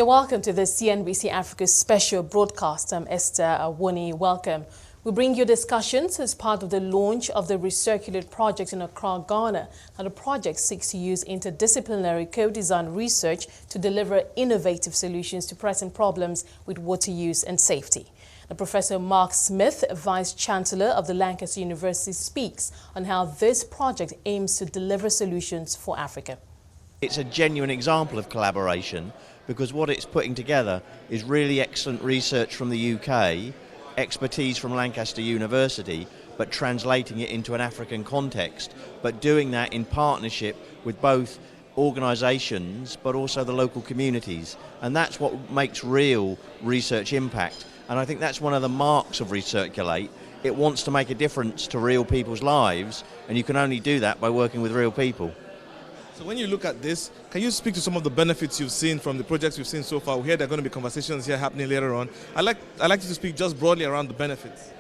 You're welcome to the CNBC Africa special broadcast. I'm Esther Awoni. Welcome. We bring you discussions as part of the launch of the Recirculate project in Accra, Ghana. Now, the project seeks to use interdisciplinary co-design research to deliver innovative solutions to pressing problems with water use and safety. Now, Professor Mark Smith, Vice Chancellor of the Lancaster University, speaks on how this project aims to deliver solutions for Africa. It's a genuine example of collaboration because what it's putting together is really excellent research from the UK, expertise from Lancaster University, but translating it into an African context, but doing that in partnership with both organisations but also the local communities. And that's what makes real research impact. And I think that's one of the marks of Recirculate. It wants to make a difference to real people's lives, and you can only do that by working with real people. So when you look at this, can you speak to some of the benefits you've seen from the projects you've seen so far? We hear there are going to be conversations here happening later on. I'd like you to speak just broadly around the benefits.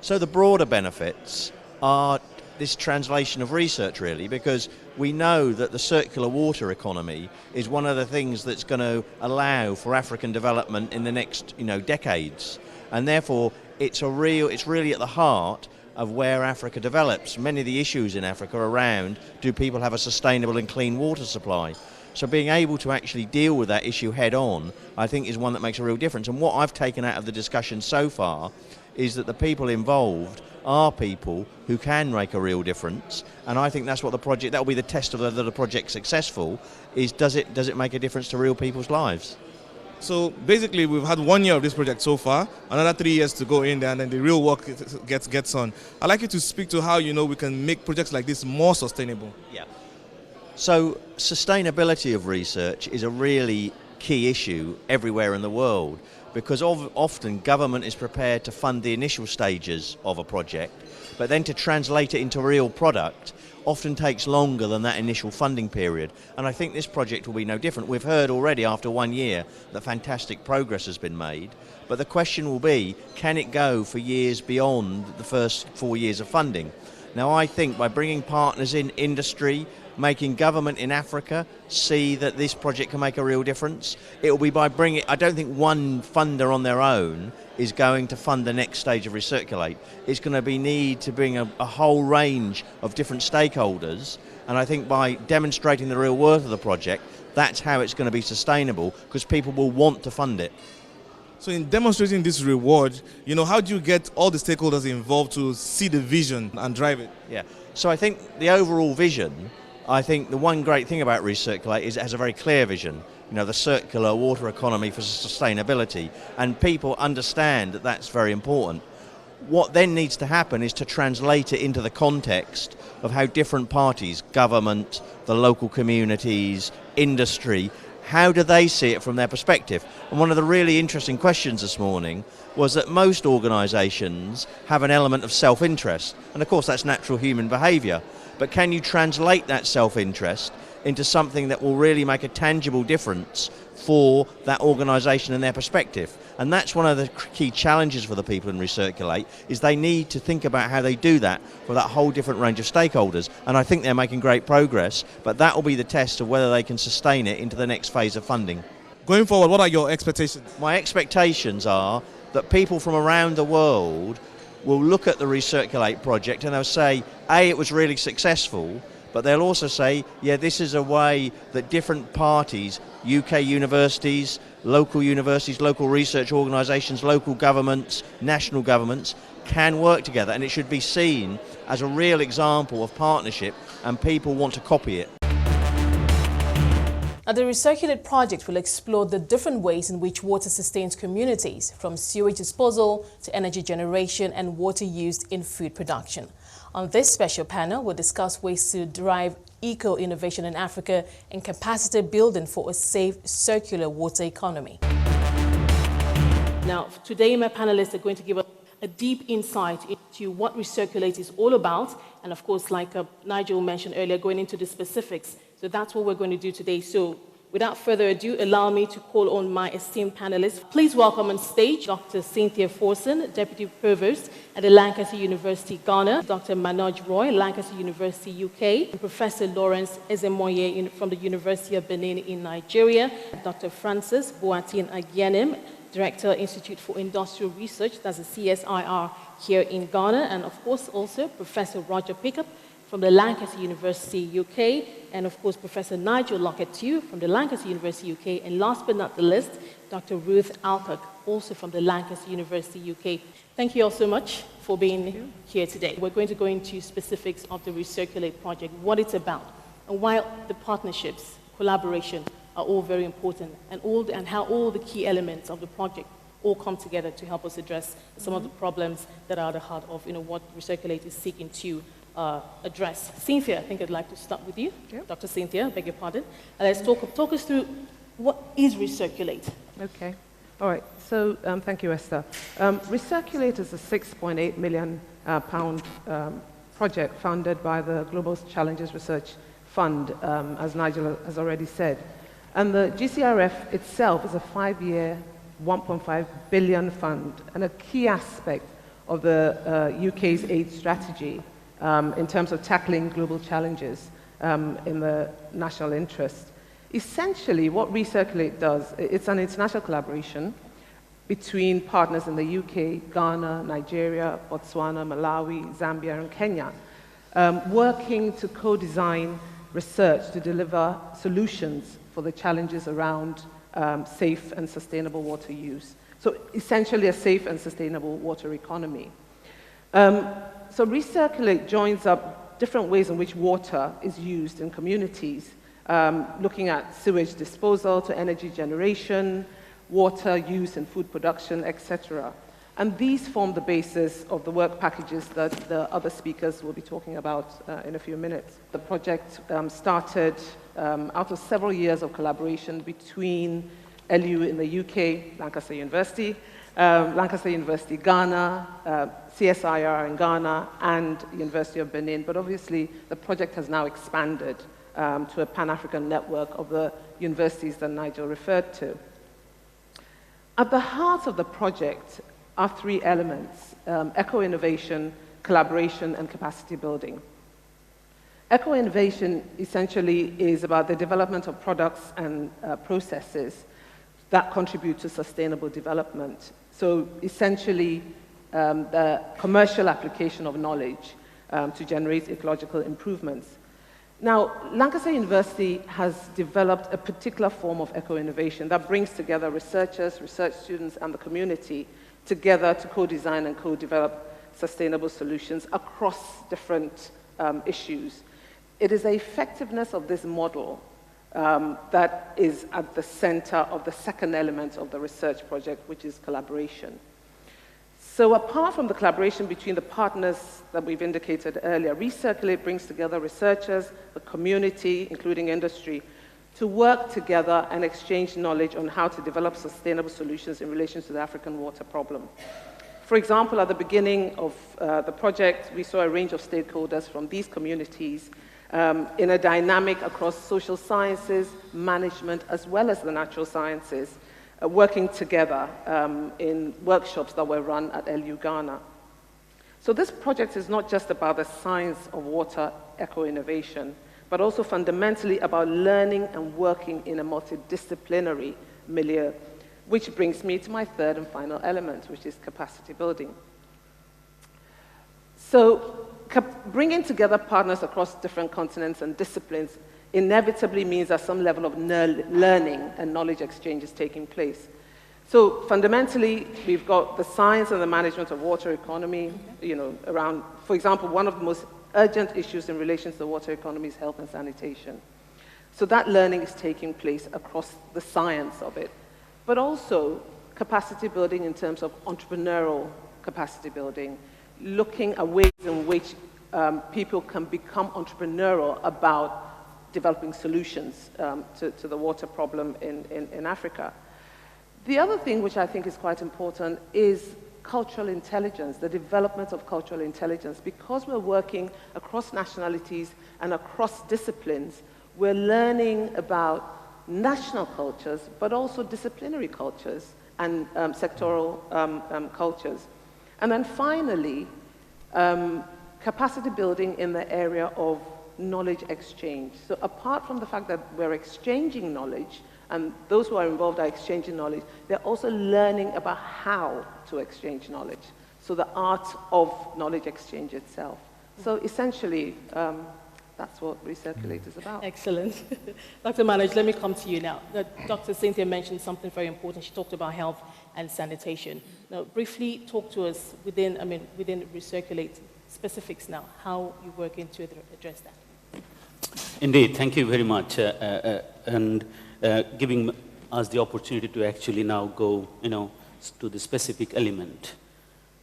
So the broader benefits are this translation of research, really, because we know that the circular water economy is one of the things that's going to allow for African development in the next, decades. And therefore, it's really at the heart of where Africa develops. Many of the issues in Africa are around, do people have a sustainable and clean water supply? So being able to actually deal with that issue head on, I think, is one that makes a real difference. And what I've taken out of the discussion so far is that the people involved are people who can make a real difference. And I think that's what that will be the test of whether the project's successful, is does it make a difference to real people's lives? So basically, we've had 1 year of this project so far, another 3 years to go in there, and then the real work gets on. I'd like you to speak to how we can make projects like this more sustainable. Yeah. So sustainability of research is a really key issue everywhere in the world, because often government is prepared to fund the initial stages of a project, but then to translate it into a real product often takes longer than that initial funding period. And I think this project will be no different. We've heard already after 1 year that fantastic progress has been made, but the question will be, can it go for years beyond the first 4 years of funding? Now, I think by bringing partners in industry, making government in Africa see that this project can make a real difference, it will be by bringing, I don't think one funder on their own is going to fund the next stage of Recirculate. It's going to be need to bring a whole range of different stakeholders, and I think by demonstrating the real worth of the project, that's how it's going to be sustainable, because people will want to fund it. So in demonstrating this reward, how do you get all the stakeholders involved to see the vision and drive it? Yeah, so I think the overall vision, I think the one great thing about Recirculate is it has a very clear vision, the circular water economy for sustainability, and people understand that that's very important. What then needs to happen is to translate it into the context of how different parties, government, the local communities, industry, how do they see it from their perspective? And one of the really interesting questions this morning was that most organisations have an element of self-interest, and of course that's natural human behaviour. But can you translate that self-interest into something that will really make a tangible difference for that organisation and their perspective? And that's one of the key challenges for the people in Recirculate, is they need to think about how they do that for that whole different range of stakeholders. And I think they're making great progress, but that will be the test of whether they can sustain it into the next phase of funding. Going forward, what are your expectations? My expectations are that people from around the world will look at the Recirculate project and they'll say, A, it was really successful, but they'll also say, yeah, this is a way that different parties, UK universities, local research organisations, local governments, national governments, can work together, and it should be seen as a real example of partnership, and people want to copy it. Now, the Recirculate project will explore the different ways in which water sustains communities, from sewage disposal to energy generation and water used in food production. On this special panel, we'll discuss ways to drive eco-innovation in Africa and capacity building for a safe, circular water economy. Now, today my panelists are going to give us a deep insight into what Recirculate is all about, and of course, like Nigel mentioned earlier, going into the specifics. So that's what we're going to do today. So Without further ado, allow me to call on my esteemed panelists. Please welcome on stage Dr. Cynthia Forson, Deputy Provost at the Lancaster University, Ghana, Dr. Manoj Roy, Lancaster University, UK, and Professor Lawrence Ezemoye from the University of Benin in Nigeria, Dr. Francis Boateng Agyenim, Director, Institute for Industrial Research, that's the CSIR here in Ghana, and of course also Professor Roger Pickup from the Lancaster University, UK, and of course Professor Nigel Lockett too from the Lancaster University, UK, and last but not the least, Dr. Ruth Alcock, also from the Lancaster University, UK. Thank you all so much for being here today. We're going to go into specifics of the Recirculate project, what it's about, and why the partnerships, collaboration are all very important, and how all the key elements of the project all come together to help us address some of the problems that are at the heart of what Recirculate is seeking to address. Cynthia, I think I'd like to start with you. Yep. Dr. Cynthia, I beg your pardon. Let's talk us through what is Recirculate. Okay. All right. So thank you, Esther. Recirculate is a £6.8 million project funded by the Global Challenges Research Fund, as Nigel has already said. And the GCRF itself is a 5-year, £1.5 billion fund, and a key aspect of the UK's aid strategy in terms of tackling global challenges in the national interest. Essentially, what Recirculate does, it's an international collaboration between partners in the UK, Ghana, Nigeria, Botswana, Malawi, Zambia, and Kenya, working to co-design research to deliver solutions for the challenges around safe and sustainable water use. So essentially a safe and sustainable water economy. So Recirculate joins up different ways in which water is used in communities, looking at sewage disposal to energy generation, water use in food production, etc. And these form the basis of the work packages that the other speakers will be talking about in a few minutes. The project started out of several years of collaboration between LU in the UK, Lancaster University, Lancaster University Ghana, CSIR in Ghana, and University of Benin. But obviously, the project has now expanded to a Pan-African network of the universities that Nigel referred to. At the heart of the project are 3 elements: eco-innovation, collaboration, and capacity building. Eco-innovation essentially is about the development of products and processes that contribute to sustainable development. So essentially, the commercial application of knowledge to generate ecological improvements. Now, Lancaster University has developed a particular form of eco-innovation that brings together researchers, research students, and the community together to co-design and co-develop sustainable solutions across different issues. It is the effectiveness of this model that is at the center of the second element of the research project, which is collaboration. So apart from the collaboration between the partners that we've indicated earlier, Recirculate brings together researchers, the community, including industry, to work together and exchange knowledge on how to develop sustainable solutions in relation to the African water problem. For example, at the beginning of the project, we saw a range of stakeholders from these communities in a dynamic across social sciences, management, as well as the natural sciences, working together in workshops that were run at LU Ghana. So this project is not just about the science of water eco-innovation, but also fundamentally about learning and working in a multidisciplinary milieu, which brings me to my third and final element, which is capacity building. So bringing together partners across different continents and disciplines inevitably means that some level of learning and knowledge exchange is taking place. So fundamentally, we've got the science and the management of water economy, around, for example, one of the most urgent issues in relation to the water economy is health and sanitation. So that learning is taking place across the science of it, but also capacity building in terms of entrepreneurial capacity building, looking at ways in which people can become entrepreneurial about developing solutions to the water problem in Africa. The other thing which I think is quite important is cultural intelligence, the development of cultural intelligence. Because we're working across nationalities and across disciplines, we're learning about national cultures, but also disciplinary cultures and sectoral cultures. And then finally, capacity building in the area of knowledge exchange. So apart from the fact that we're exchanging knowledge, and those who are involved are exchanging knowledge, they're also learning about how to exchange knowledge. So the art of knowledge exchange itself. So essentially, that's what Recirculate is about. Excellent. Dr. Manoj, let me come to you now. Dr. Cynthia mentioned something very important. She talked about health and sanitation. Now, briefly talk to us within Recirculate specifics now, how you work into address that. Indeed, thank you very much, and giving us the opportunity to actually now go, to the specific element.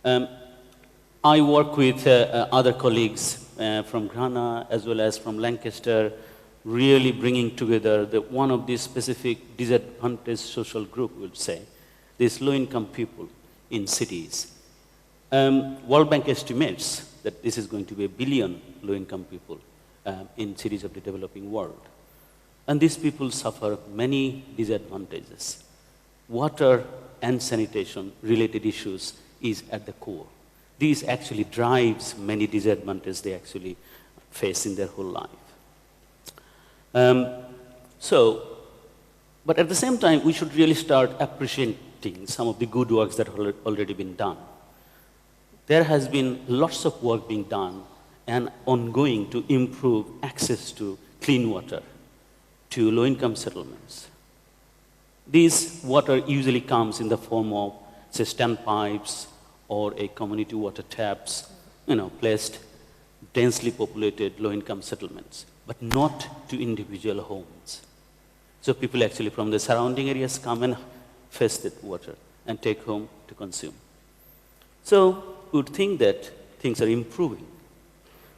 I work with other colleagues from Ghana as well as from Lancaster, really bringing together one of these specific disadvantaged social group, we'll say, these low-income people in cities. World Bank estimates that this is going to be 1 billion low-income people in cities of the developing world. And these people suffer many disadvantages. Water and sanitation related issues is at the core. This actually drives many disadvantages they actually face in their whole life. But at the same time, we should really start appreciating some of the good works that have already been done. There has been lots of work being done and ongoing to improve access to clean water to low-income settlements. This water usually comes in the form of, say, standpipes or a community water taps, placed densely populated low-income settlements, but not to individual homes. So people actually from the surrounding areas come and fetch that water and take home to consume. So we would think that things are improving.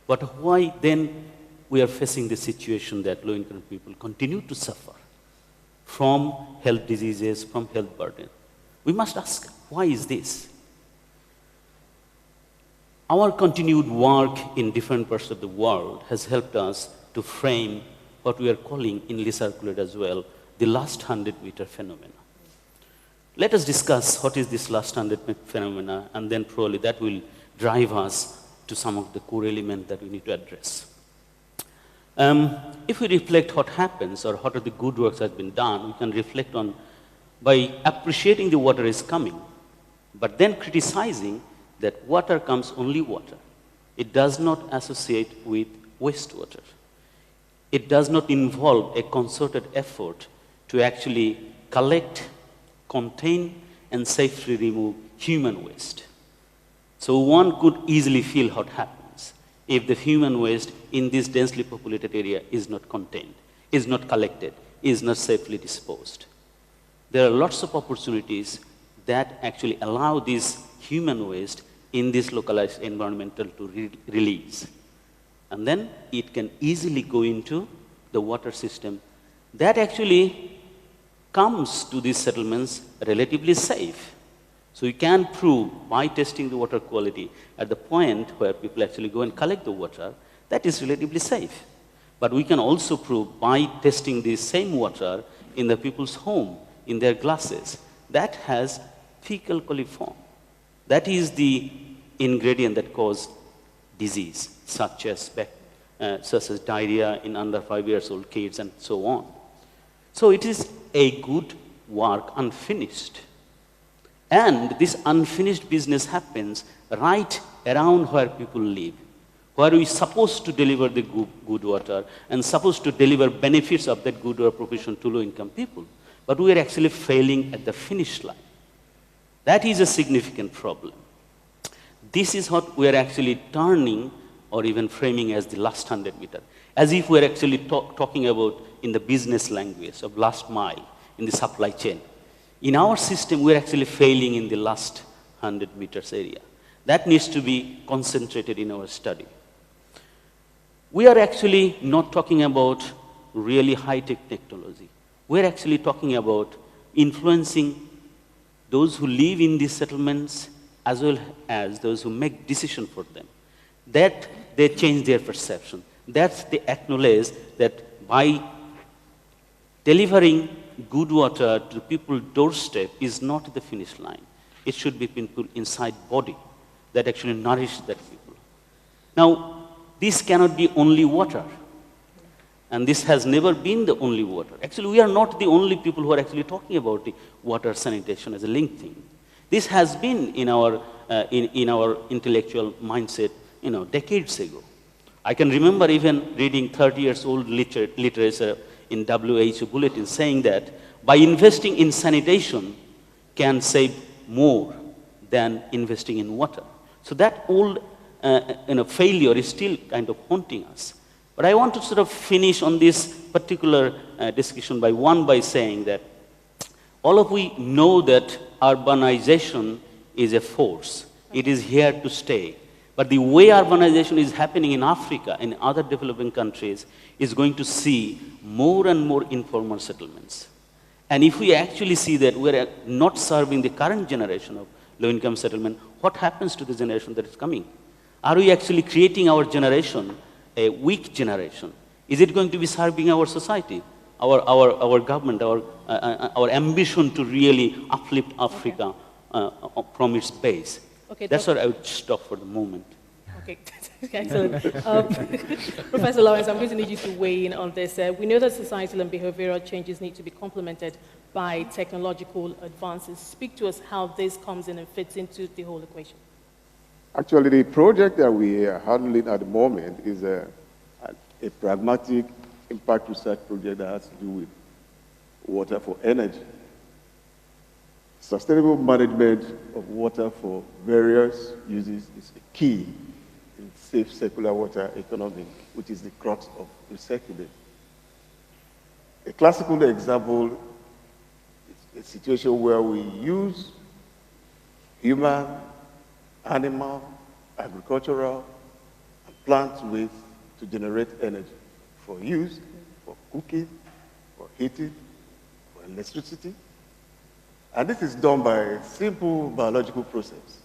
But why then we are facing the situation that low-income people continue to suffer from health diseases, from health burden? We must ask, why is this? Our continued work in different parts of the world has helped us to frame what we are calling in Recirculate as well, the last 100-meter phenomena. Let us discuss what is this last 100-meter phenomena, and then probably that will drive us to some of the core elements that we need to address. If we reflect what happens or what are the good works that have been done, we can reflect on by appreciating the water is coming, but then criticizing that water comes only water. It does not associate with wastewater. It does not involve a concerted effort to actually collect, contain, and safely remove human waste. So one could easily feel what happens if the human waste in this densely populated area is not contained, is not collected, is not safely disposed. There are lots of opportunities that actually allow this human waste in this localized environmental to release. And then it can easily go into the water system that actually comes to these settlements relatively safe. So you can prove by testing the water quality at the point where people actually go and collect the water, that is relatively safe. But we can also prove by testing the same water in the people's home, in their glasses, that has fecal coliform. That is the ingredient that causes disease, such as diarrhea in under 5-year-old kids and so on. So it is a good work unfinished. And this unfinished business happens right around where people live, where we're supposed to deliver the good water and supposed to deliver benefits of that good water provision to low-income people. But we are actually failing at the finish line. That is a significant problem. This is what we are actually turning or even framing as the last 100 meter, as if we're actually talking about in the business language of last mile in the supply chain. In our system, we're actually failing in the last 100 meters area. That needs to be concentrated in our study. We are actually not talking about really high-tech technology. We're actually talking about influencing those who live in these settlements as well as those who make decisions for them. That they change their perception. That they acknowledge that by delivering good water to people's doorstep is not the finish line. It should be people inside body that actually nourish that people. Now, this cannot be only water. And this has never been the only water. Actually, we are not the only people who are actually talking about the water sanitation as a linked thing. This has been in our intellectual mindset, decades ago. I can remember even reading 30 years old literature in WHO bulletin saying that by investing in sanitation can save more than investing in water. So that old failure is still kind of haunting us. But I want to sort of finish on this particular discussion by saying that all of we know that urbanization is a force. It is here to stay. But the way urbanization is happening in Africa and other developing countries is going to see more and more informal settlements. And if we actually see that we're not serving the current generation of low-income settlement, what happens to the generation that is coming? Are we actually creating our generation a weak generation? Is it going to be serving our society, our government, our ambition to really uplift Africa from its base? Okay, that's what I would stop for the moment. Okay, excellent. Professor Lawrence, I'm going to need you to weigh in on this. We know that societal and behavioral changes need to be complemented by technological advances. Speak to us how this comes in and fits into the whole equation. Actually, the project that we are handling at the moment is a pragmatic impact research project that has to do with water for energy. Sustainable management of water for various uses is a key in safe circular water economy, which is the crux of recirculate. A classical example is a situation where we use human, animal, agricultural, and plant waste to generate energy for use, for cooking, for heating, for electricity. And this is done by a simple biological process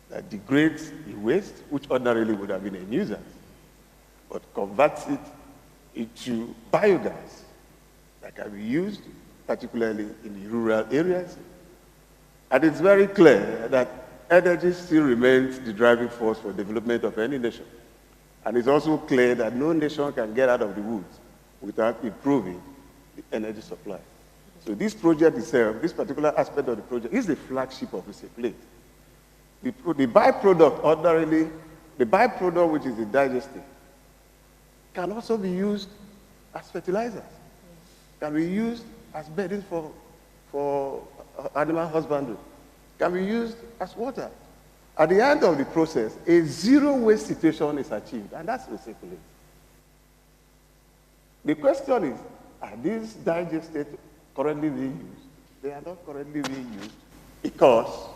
that degrades the waste, which ordinarily would have been a nuisance, but converts it into biogas that can be used, particularly in the rural areas. And it's very clear that energy still remains the driving force for development of any nation. And it's also clear that no nation can get out of the woods without improving the energy supply. So this project itself, this particular aspect of the project, is the flagship of Recirculate. The byproduct, ordinarily, the byproduct, which is the digestate, can also be used as fertilizers, can be used as bedding for animal husbandry, can be used as water. At the end of the process, a zero waste situation is achieved, and that's Recirculate. The question is, are these digestates currently being used? They are not currently being used because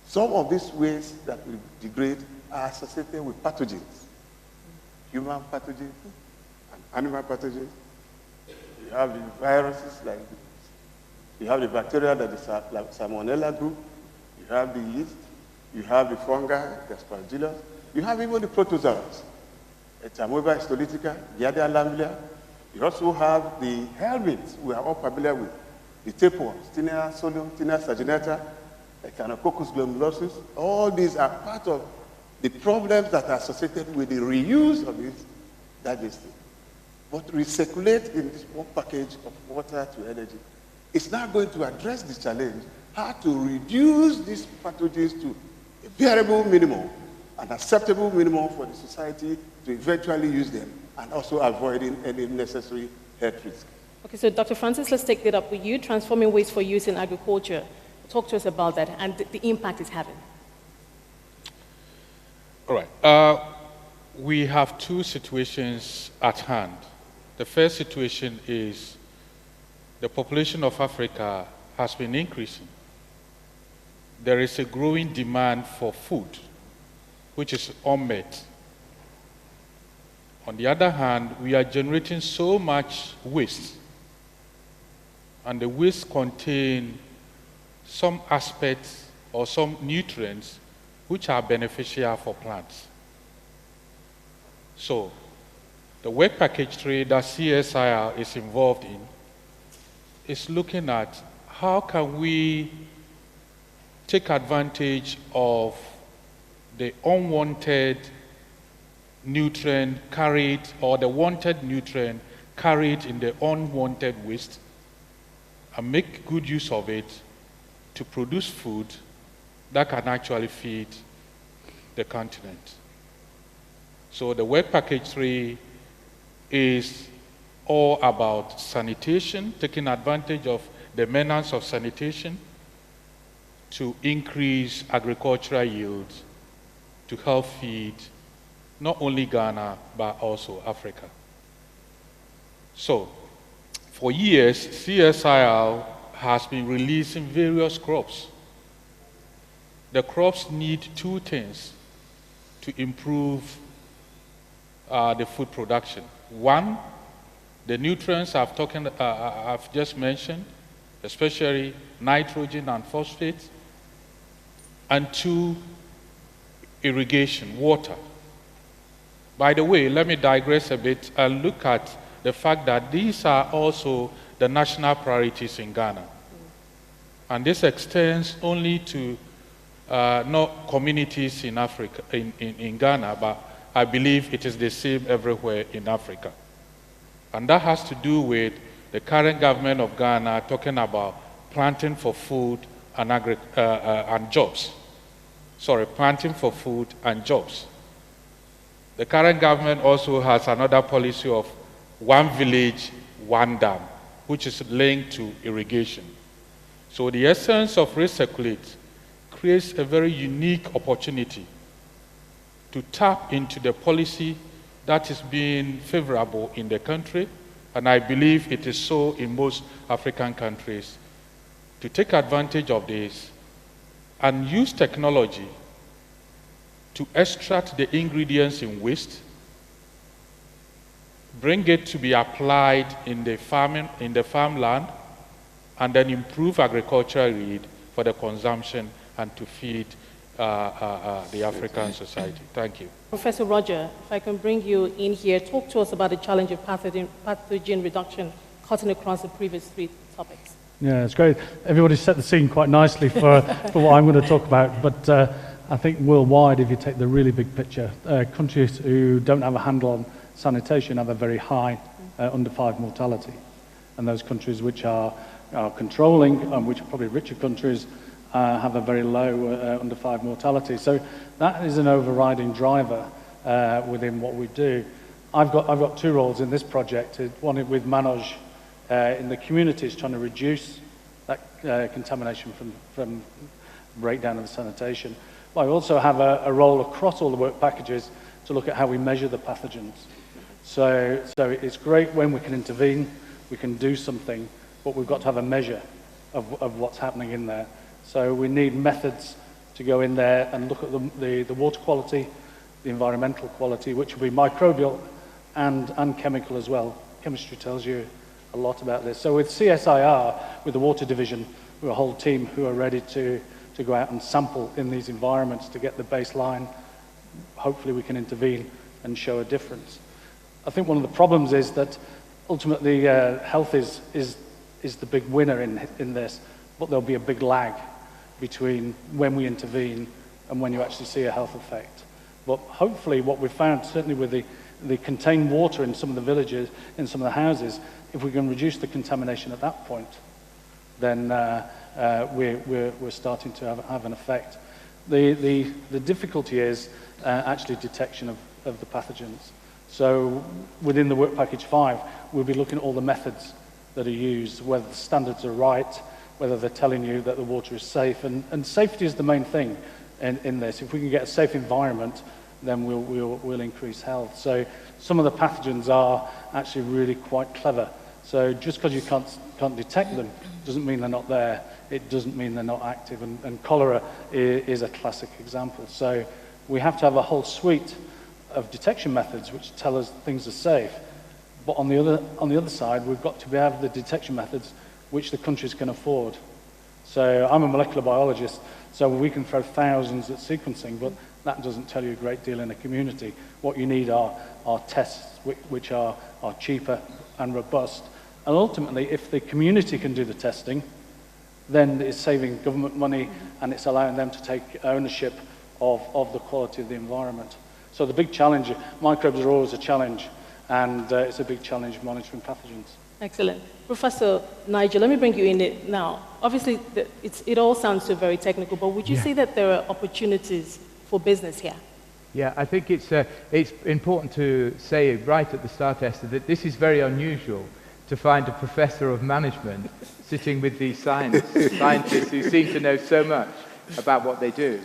some of these waste that we degrade are associated with pathogens, human pathogens and animal pathogens. You have the viruses like this. You have the bacteria that is like Salmonella group. You have the yeast. You have the fungi, the Aspergillus. You have even the protozoans, Etamoeba histolytica, Giardia lamblia. You also have the helminths we are all familiar with, the tapeworms, Tinea solium, Tinea saginata, Echinococcus glomerulosus. All these are part of the problems that are associated with the reuse of these digestives. But Recirculate in this one package of water to energy is now going to address this challenge, how to reduce these pathogens to a bearable minimum, an acceptable minimum for the society to eventually use them, and also avoiding any necessary health risk. Okay, so Dr. Francis, let's take that up with you. Transforming waste for use in agriculture. Talk to us about that and the impact it's having. All right. We have two situations at hand. The first situation is the population of Africa has been increasing. There is a growing demand for food, which is unmet. On the other hand, we are generating so much waste, and the waste contain some aspects or some nutrients which are beneficial for plants. So, The work package 3 that CSIR is involved in is looking at how can we take advantage of the unwanted nutrient carried, or the wanted nutrient carried in the unwanted waste, and make good use of it to produce food that can actually feed the continent. So the work package 3 is all about sanitation, taking advantage of the menace of sanitation to increase agricultural yields to help feed not only Ghana, but also Africa. So, for years, CSIR has been releasing various crops. The crops need two things to improve the food production. One, the nutrients I've just mentioned, especially nitrogen and phosphate. And two, irrigation, water. By the way, let me digress a bit and look at the fact that these are also the national priorities in Ghana. And this extends only to not communities in Africa, in Ghana, but I believe it is the same everywhere in Africa. And that has to do with the current government of Ghana talking about planting for food and jobs. Sorry, planting for food and jobs. The current government also has another policy of one village, one dam, which is linked to irrigation. So the essence of Recirculate creates a very unique opportunity to tap into the policy that is being favorable in the country, and I believe it is so in most African countries, to take advantage of this and use technology to extract the ingredients in waste, bring it to be applied in the farmland, and then improve agricultural yield for the consumption and to feed the African society. Thank you. Professor Roger, if I can bring you in here, talk to us about the challenge of pathogen reduction, cutting across the previous three topics. Yeah, it's great. Everybody set the scene quite nicely for what I'm going to talk about. But I think worldwide, if you take the really big picture, countries who don't have a handle on sanitation have a very high under 5 mortality. And those countries which are controlling, and which are probably richer countries, have a very low under 5 mortality. So that is an overriding driver within what we do. I've got 2 roles in this project. One with Manoj in the communities, trying to reduce that contamination from breakdown of the sanitation. But I also have a role across all the work packages to look at how we measure the pathogens. So it's great when we can intervene, we can do something, but we've got to have a measure of what's happening in there. So we need methods to go in there and look at the water quality, the environmental quality, which will be microbial and chemical as well. Chemistry tells you a lot about this. So with CSIR, with the water division, we're a whole team who are ready to go out and sample in these environments to get the baseline. Hopefully we can intervene and show a difference. I think one of the problems is that ultimately health is the big winner in this, but there'll be a big lag between when we intervene and when you actually see a health effect. But hopefully what we've found, certainly with the contained water in some of the villages, in some of the houses, if we can reduce the contamination at that point, then we're starting to have an effect. The difficulty is actually detection of the pathogens. So within the work package 5, we'll be looking at all the methods that are used, whether the standards are right, whether they're telling you that the water is safe, and safety is the main thing in this. If we can get a safe environment, then we'll increase health. So some of the pathogens are actually really quite clever. So just because you can't detect them doesn't mean they're not there. It doesn't mean they're not active, and cholera is a classic example. So we have to have a whole suite of detection methods which tell us things are safe. But on the other side, we've got to have the detection methods which the countries can afford. So I'm a molecular biologist, so we can throw thousands at sequencing, but That doesn't tell you a great deal in a community. What you need are tests which are cheaper and robust. And ultimately, if the community can do the testing, then it's saving government money and it's allowing them to take ownership of the quality of the environment. So the big challenge, microbes are always a challenge, and it's a big challenge monitoring pathogens. Excellent. Professor Nigel, let me bring you in now. Obviously, it all sounds so very technical, but would you say that there are opportunities for business here? Yeah, I think it's important to say right at the start, Esther, that this is very unusual to find a professor of management sitting with these scientists who seem to know so much about what they do.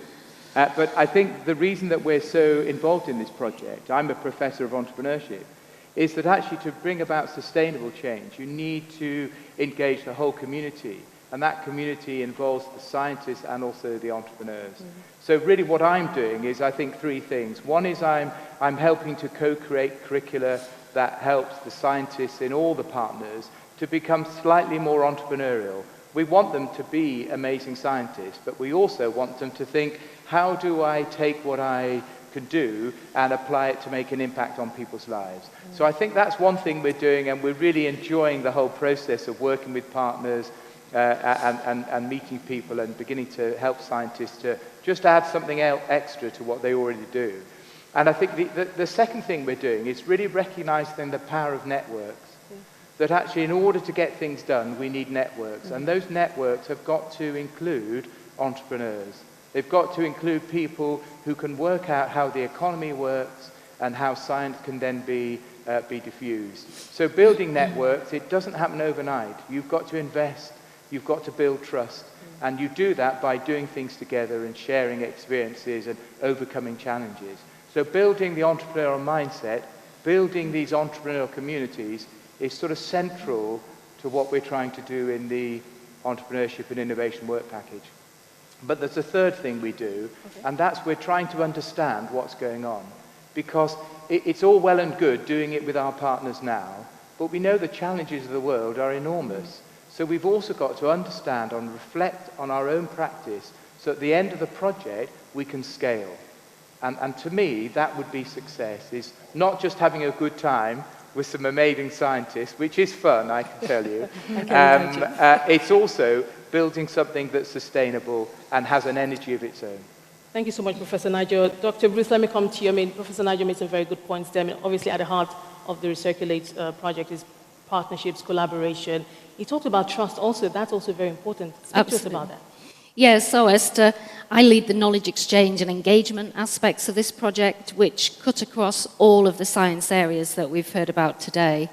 But I think the reason that we're so involved in this project, I'm a professor of entrepreneurship, is that actually to bring about sustainable change, you need to engage the whole community. And that community involves the scientists and also the entrepreneurs. So really what I'm doing is, I think, three things. One is I'm helping to co-create curricula that helps the scientists in all the partners to become slightly more entrepreneurial. We want them to be amazing scientists, but we also want them to think, how do I take what I can do and apply it to make an impact on people's lives? So I think that's one thing we're doing, and we're really enjoying the whole process of working with partners and meeting people and beginning to help scientists to just add something extra to what they already do. And I think the second thing we're doing is really recognizing the power of networks. That actually in order to get things done, we need networks. And those networks have got to include entrepreneurs. They've got to include people who can work out how the economy works and how science can then be diffused. So building networks, it doesn't happen overnight. You've got to invest. You've got to build trust. And you do that by doing things together and sharing experiences and overcoming challenges. So building the entrepreneurial mindset, building these entrepreneurial communities is sort of central to what we're trying to do in the Entrepreneurship and Innovation Work Package. But there's a third thing we do, and that's we're trying to understand what's going on. Because it's all well and good doing it with our partners now, but we know the challenges of the world are enormous. So we've also got to understand and reflect on our own practice, so at the end of the project, we can scale. And to me, that would be success, is not just having a good time with some amazing scientists, which is fun, I can tell you. It's also building something that's sustainable and has an energy of its own. Thank you so much, Professor Nigel. Dr. Bruce, let me come to you. I mean, Professor Nigel made some very good points there. I mean, obviously, at the heart of the Recirculate project is partnerships, collaboration. He talked about trust also. That's also very important. Speak to us about that. Yes, so Esther, I lead the knowledge exchange and engagement aspects of this project, which cut across all of the science areas that we've heard about today.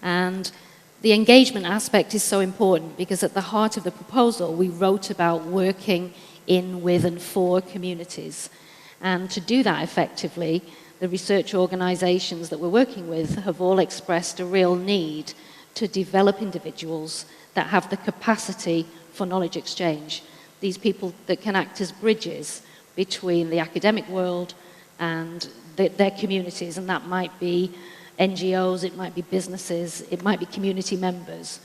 And the engagement aspect is so important because at the heart of the proposal, we wrote about working in, with, and for communities. And to do that effectively, the research organizations that we're working with have all expressed a real need to develop individuals that have the capacity for knowledge exchange. These people that can act as bridges between the academic world and their communities, and that might be NGOs, it might be businesses, it might be community members.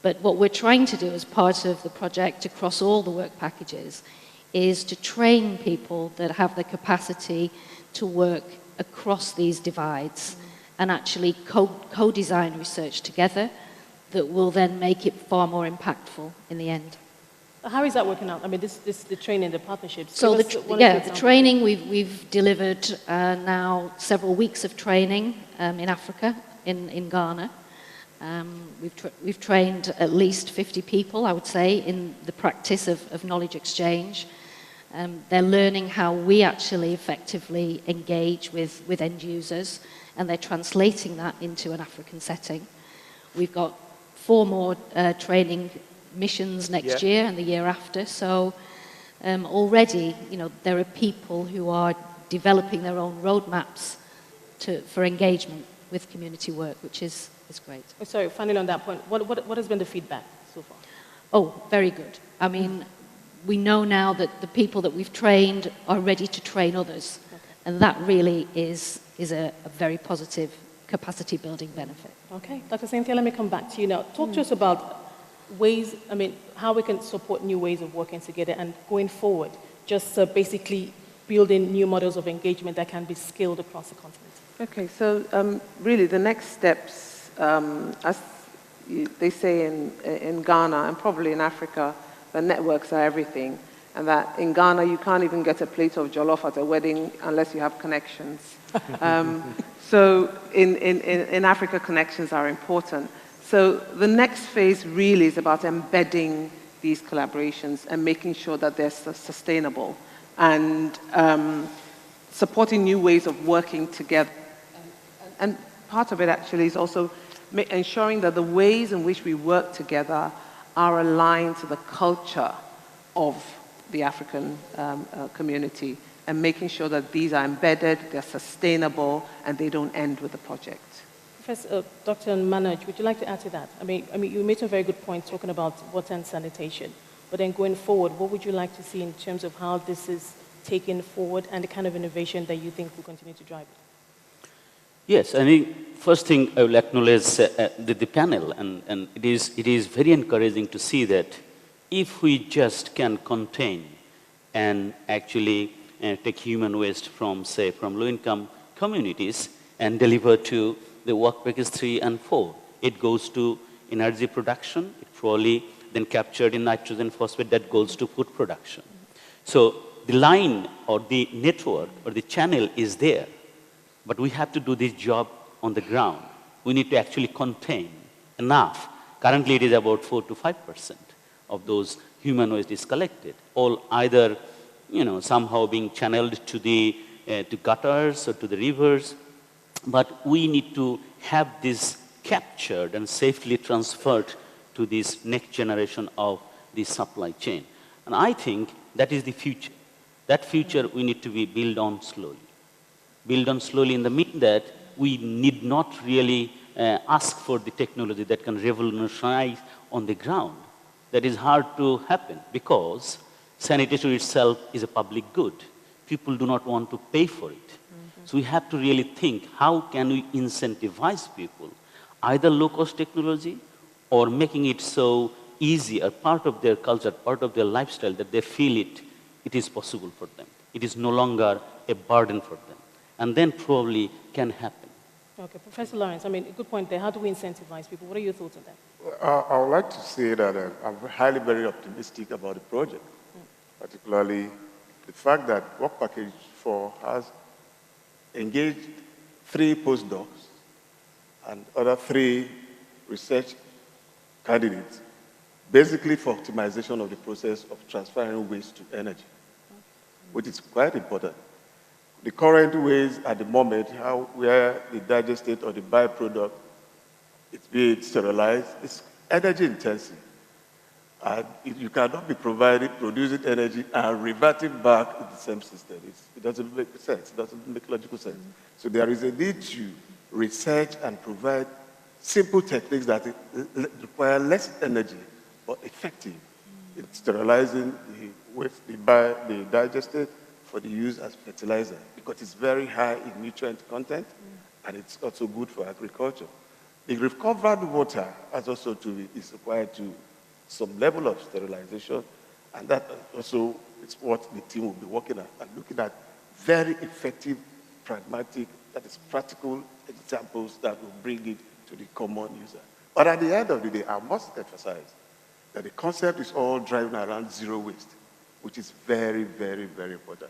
But what we're trying to do as part of the project across all the work packages is to train people that have the capacity to work across these divides and actually co-design research together that will then make it far more impactful in the end. How is that working out? I mean, the training, the partnerships. So the training, we've delivered now several weeks of training in Africa, in Ghana. We've trained at least 50 people, I would say, in the practice of knowledge exchange. They're learning how we actually effectively engage with end users, and they're translating that into an African setting. We've got 4 more training missions next year and the year after. So already, there are people who are developing their own roadmaps for engagement with community work, which is great. Oh, sorry, finally on that point, what has been the feedback so far? Oh, very good. I mean, we know now that the people that we've trained are ready to train others. Okay. And that really is a very positive capacity building benefit. Okay. Dr. Cynthia, let me come back to you now. Talk to us about ways, how we can support new ways of working together and going forward, just basically building new models of engagement that can be scaled across the continent? Okay, so really the next steps, as they say in Ghana and probably in Africa, the networks are everything. And that in Ghana, you can't even get a plate of jollof at a wedding unless you have connections. So in Africa, connections are important. So the next phase really is about embedding these collaborations and making sure that they're sustainable and supporting new ways of working together. And part of it actually is also ensuring that the ways in which we work together are aligned to the culture of the African community and making sure that these are embedded, they're sustainable, and they don't end with the project. Professor, Dr. Manoj, would you like to add to that? I mean, you made a very good point talking about water and sanitation, but then going forward, what would you like to see in terms of how this is taken forward and the kind of innovation that you think will continue to drive it? Yes, I think first thing I will acknowledge the panel, and it is very encouraging to see that if we just can contain and actually take human waste from, say, from low-income communities and deliver to the work package 3 and 4, it goes to energy production, it probably then captured in nitrogen phosphate that goes to food production. So the line or the network or the channel is there, but we have to do this job on the ground. We need to actually contain enough. Currently, it is about 4 to 5% of those human waste is collected, all either somehow being channeled to the to gutters or to the rivers. But we need to have this captured and safely transferred to this next generation of the supply chain. And I think that is the future. That future we need to be built on slowly. Build on slowly in the mean that we need not really ask for the technology that can revolutionize on the ground. That is hard to happen because sanitation itself is a public good. People do not want to pay for it. So we have to really think, how can we incentivize people, either low-cost technology or making it so easy, a part of their culture, part of their lifestyle, that they feel it is possible for them. It is no longer a burden for them. And then probably can happen. Okay, Professor Lawrence, I mean, a good point there. How do we incentivize people? What are your thoughts on that? I would like to say that I'm highly very optimistic about the project, particularly the fact that Work Package 4 has engaged 3 postdocs and other 3 research candidates, basically for optimization of the process of transferring waste to energy, which is quite important. The current ways at the moment, where the digestate or the byproduct is being sterilized, is energy intensive. And you cannot be producing energy and reverting back to the same system. It doesn't make sense. It doesn't make logical sense. So there is a need to research and provide simple techniques that require less energy but effective in sterilizing the waste, the digestate for the use as fertilizer, because it's very high in nutrient content and it's also good for agriculture. The recovered water is required to some level of sterilization, and that also is what the team will be working at, and looking at very effective, pragmatic, that is practical examples that will bring it to the common user. But at the end of the day, I must emphasize that the concept is all driving around zero waste, which is very, very, very important.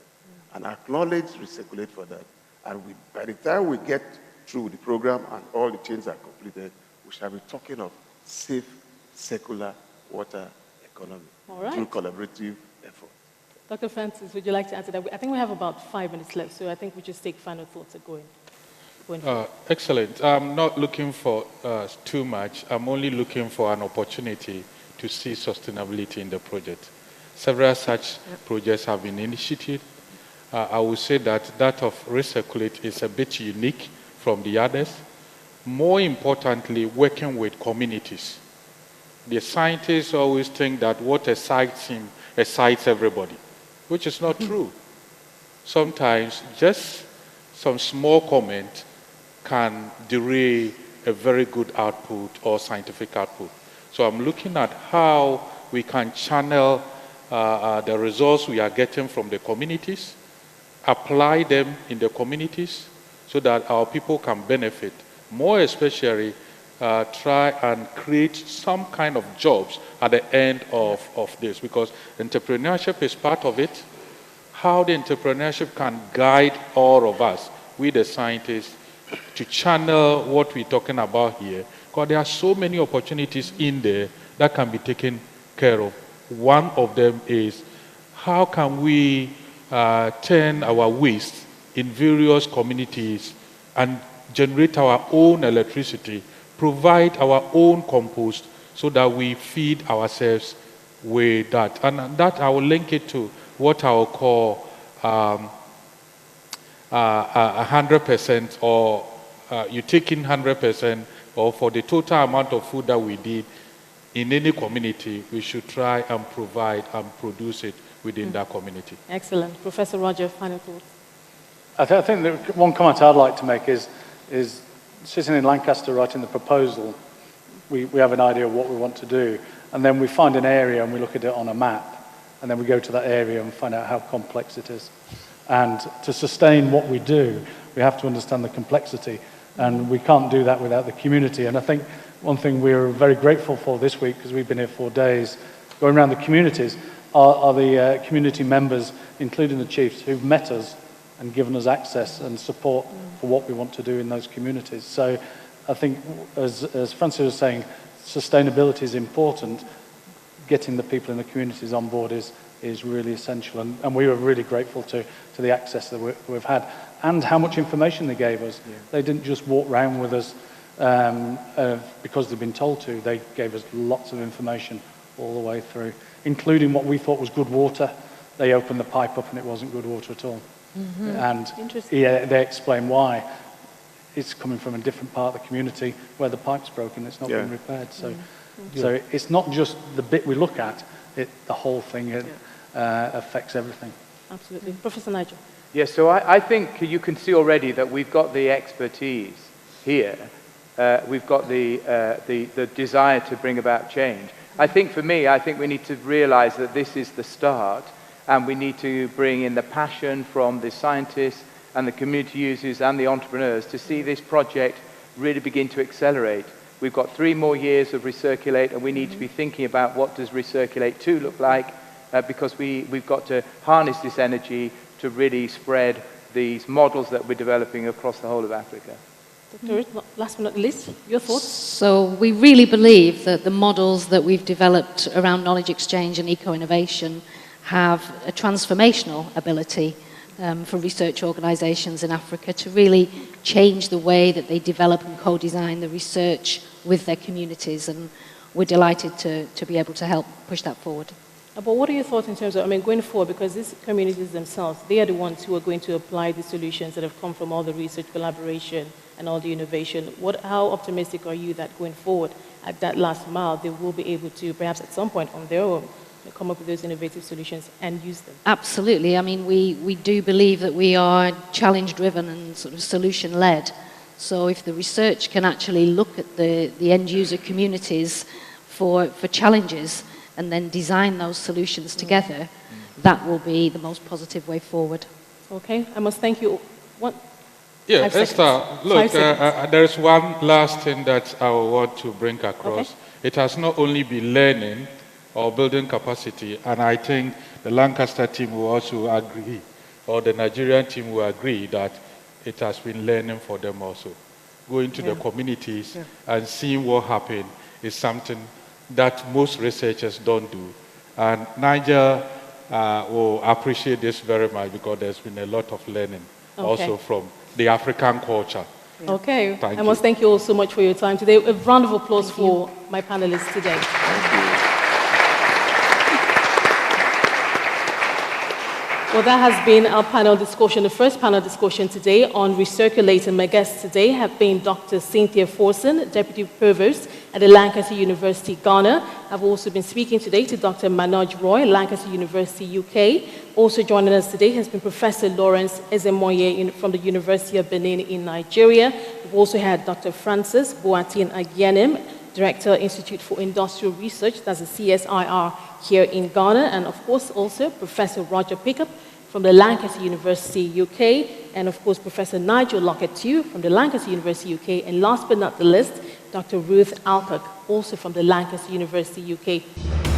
And I acknowledge Recirculate for that. And by the time we get through the program and all the chains are completed, we shall be talking of safe, circular water economy through collaborative effort. Dr. Francis, would you like to answer that? I think we have about 5 minutes left, so I think we just take final thoughts at going forward. Excellent. I'm not looking for too much. I'm only looking for an opportunity to see sustainability in the project. Several such projects have been initiated. I would say that of Recirculate is a bit unique from the others. More importantly, working with communities. The scientists always think that what excites him excites everybody, which is not true. Sometimes just some small comment can derail a very good output or scientific output. So I'm looking at how we can channel the results we are getting from the communities apply them in the communities so that our people can benefit. More especially, try and create some kind of jobs at the end of this, because entrepreneurship is part of it. How the entrepreneurship can guide all of us, we the scientists, to channel what we're talking about here, because there are so many opportunities in there that can be taken care of. One of them is, how can we turn our waste in various communities and generate our own electricity, provide our own compost, so that we feed ourselves with that. And that I will link it to what I will call 100%, or you take in 100%, or for the total amount of food that we need in any community, we should try and provide and produce it within that community. Excellent. Professor Roger, final thoughts. I think that one comment I'd like to make is sitting in Lancaster writing the proposal, we have an idea of what we want to do, and then we find an area and we look at it on a map, and then we go to that area and find out how complex it is. And to sustain what we do, we have to understand the complexity, and we can't do that without the community. And I think one thing we're very grateful for this week, because we've been here 4 days, going around the communities, are the community members, including the chiefs, who've met us and given us access and support for what we want to do in those communities. So I think, as Francis was saying, sustainability is important. Getting the people in the communities on board is really essential. And we were really grateful to the access that we've had and how much information they gave us. Yeah. They didn't just walk around with us because they've been told to. They gave us lots of information all the way through, including what we thought was good water. They opened the pipe up and it wasn't good water at all. Mm-hmm. And they explain why. It's coming from a different part of the community where the pipe's broken, it's not been repaired. So, so it's not just the bit we look at, the whole thing affects everything. Absolutely. Professor Nigel. Yes, so I think you can see already that we've got the expertise here. We've got the desire to bring about change. I think for me, we need to realize that this is the start, and we need to bring in the passion from the scientists and the community users and the entrepreneurs to see this project really begin to accelerate. We've got 3 more years of Recirculate, and we need to be thinking about what does Recirculate 2 look like, because we've got to harness this energy to really spread these models that we're developing across the whole of Africa. Dr. Last but not least, your thoughts? So we really believe that the models that we've developed around knowledge exchange and eco-innovation have a transformational ability for research organisations in Africa to really change the way that they develop and co-design the research with their communities, and we're delighted to be able to help push that forward. But what are your thoughts in terms of, going forward, because these communities themselves, they are the ones who are going to apply the solutions that have come from all the research collaboration and all the innovation. How optimistic are you that going forward, at that last mile, they will be able to, perhaps at some point on their own, come up with those innovative solutions and use them? Absolutely. We do believe that we are challenge-driven and sort of solution-led. So if the research can actually look at the end-user communities for challenges and then design those solutions together, that will be the most positive way forward. Okay, I must thank you. Yeah, Esther, look, there's one last thing that I want to bring across. Okay. It has not only been learning or building capacity, and I think the Lancaster team will also agree, or the Nigerian team will agree, that it has been learning for them also. Going to the communities and seeing what happened is something that most researchers don't do. And Niger will appreciate this very much, because there's been a lot of learning also from the African culture. Okay, I must thank you all so much for your time today. A round of applause for my panelists today. Well, that has been our panel discussion, the first panel discussion today on Recirculate. And my guests today have been Dr. Cynthia Forson, Deputy Provost at the Lancaster University, Ghana. I've also been speaking today to Dr. Manoj Roy, Lancaster University, UK. Also joining us today has been Professor Lawrence Ezemoye from the University of Benin in Nigeria. We've also had Dr. Francis Boateng Agyenim, Director, Institute for Industrial Research, that's the CSIR here in Ghana. And of course also Professor Roger Pickup from the Lancaster University, UK, and of course, Professor Nigel Lockett too, from the Lancaster University, UK, and last but not the least, Dr. Ruth Alcock, also from the Lancaster University, UK.